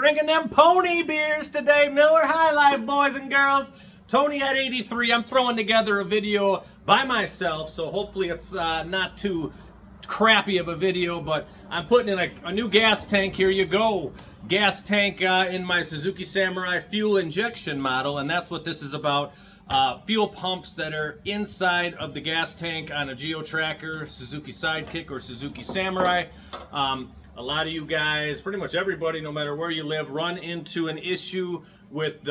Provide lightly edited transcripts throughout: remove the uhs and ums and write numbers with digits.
Drinking them pony beers today. Miller High Life, boys and girls. Tony at 83. I'm throwing together a video by myself, so hopefully it's not too crappy of a video, but I'm putting in a new gas tank. Here you go. Gas tank in my Suzuki Samurai fuel injection model, and that's what this is about. Fuel pumps that are inside of the gas tank on a GEO tracker, Suzuki SIDEKICK or Suzuki Samurai. A lot of you guys, pretty much everybody, no matter where you live, run into an issue with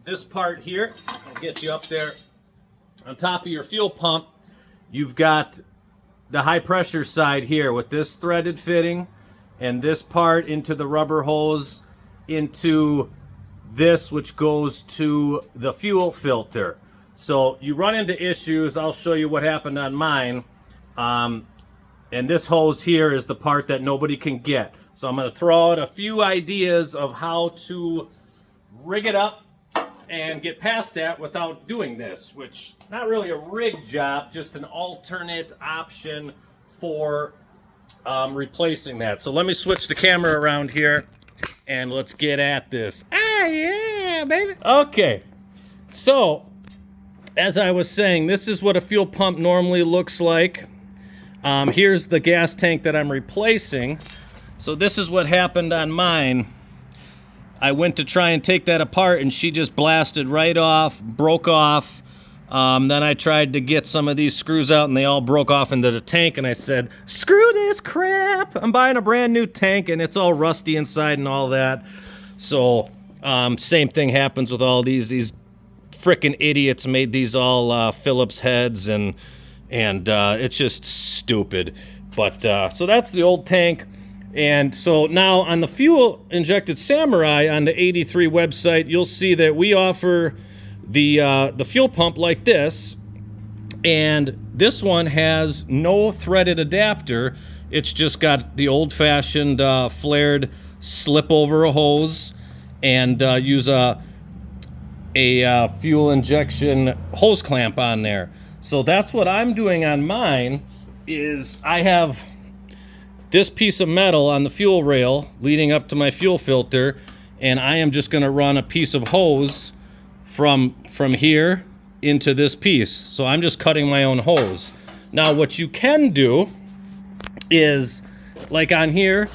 this part here. I'll get you up there. On top of your fuel pump, you've got the high pressure side here with this threaded fitting and this part into the rubber hose into this, which goes to the fuel filter. So you run into issues. I'll show you what happened on mine. And this hose here is the part that nobody can get. So I'm going to throw out a few ideas of how to rig it up and get past that without doing this, which not really a rig job, just an alternate option for replacing that. So let me switch the camera around here and let's get at this. Ah, yeah, baby. Okay, so as I was saying, this is what a fuel pump normally looks like. Here's the gas tank that I'm replacing. So this is what happened on mine. I went to try and take that apart and she just blasted right off, broke off. Then I tried to get some of these screws out and they all broke off into the tank, and I said, screw this crap! I'm buying a brand new tank and it's all rusty inside and all that. So same thing happens with all these frickin' idiots made these all Phillips heads, and it's just stupid. But so that's the old tank. And so now on the fuel injected Samurai on the 83 website, you'll see that we offer the fuel pump like this, and this one has no threaded adapter. It's just got the old-fashioned flared slip over a hose and use a fuel injection hose clamp on there. So that's what I'm doing on mine. Is I have this piece of metal on the fuel rail leading up to my fuel filter, and I am just going to run a piece of hose from here into this piece. So I'm just cutting my own hose. Now what you can do is, like on here,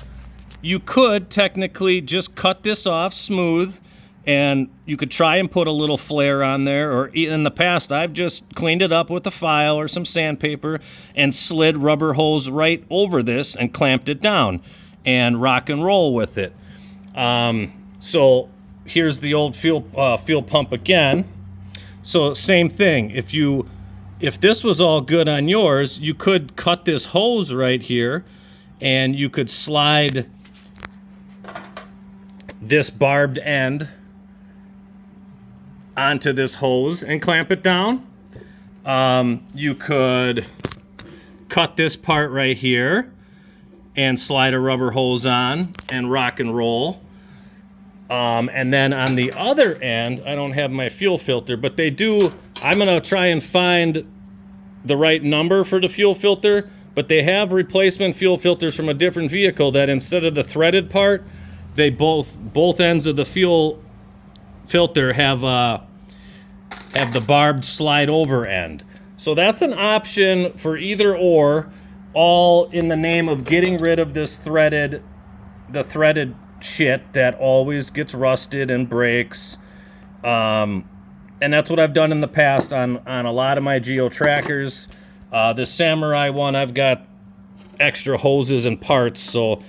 you could technically just cut this off smooth, and you could try and put a little flare on there, or in the past I've just cleaned it up with a file or some sandpaper and slid rubber hose right over this and clamped it down and rock and roll with it. So here's the old fuel pump again. So same thing. If this was all good on yours, you could cut this hose right here and you could slide this barbed end onto this hose and clamp it down. You could cut this part right here and slide a rubber hose on and rock and roll. And then on the other end, I don't have my fuel filter, but they do. I'm gonna try and find the right number for the fuel filter, but they have replacement fuel filters from a different vehicle that instead of the threaded part, they both ends of the fuel filter have the barbed slide over end. So that's an option for either or, all in the name of getting rid of this threaded shit that always gets rusted and breaks. And that's what I've done in the past on a lot of my GEO trackers. This Samurai one, I've got extra hoses and parts, so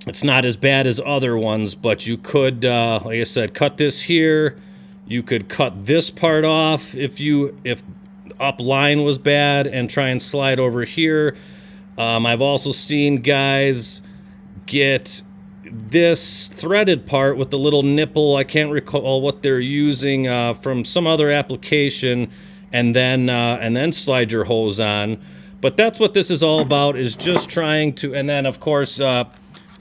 it's not as bad as other ones, but you could, like I said, cut this here. You could cut this part off if up line was bad and try and slide over here. I've also seen guys get this threaded part with the little nipple. I can't recall what they're using from some other application, and then slide your hose on. But that's what this is all about, is just trying to, and then of course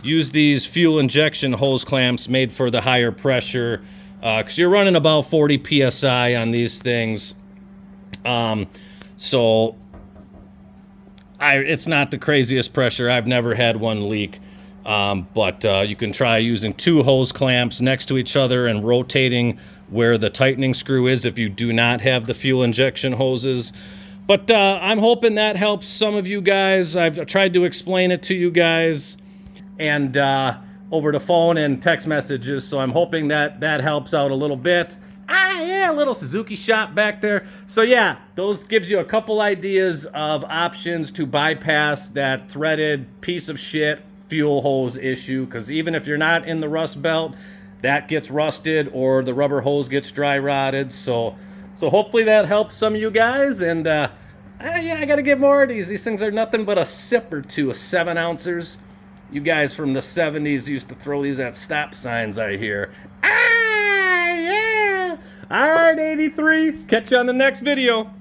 use these fuel injection hose clamps made for the higher pressure, because you're running about 40 psi on these things. So it's not the craziest pressure. I've never had one leak. But you can try using 2 hose clamps next to each other and rotating where the tightening screw is if you do not have the fuel injection hoses. But I'm hoping that helps some of you guys. I've tried to explain it to you guys and over the phone and text messages, so I'm hoping that that helps out a little bit. Yeah, a little Suzuki shop back there. So yeah, those gives you a couple ideas of options to bypass that threaded piece of shit fuel hose issue, because even if you're not in the rust belt, that gets rusted or the rubber hose gets dry rotted. So hopefully that helps some of you guys. And yeah, I gotta get more of these. These things are nothing but a sip or two, 7 ounces. You guys from the 70s used to throw these at stop signs, I hear. Yeah. All right, 83. Catch you on the next video.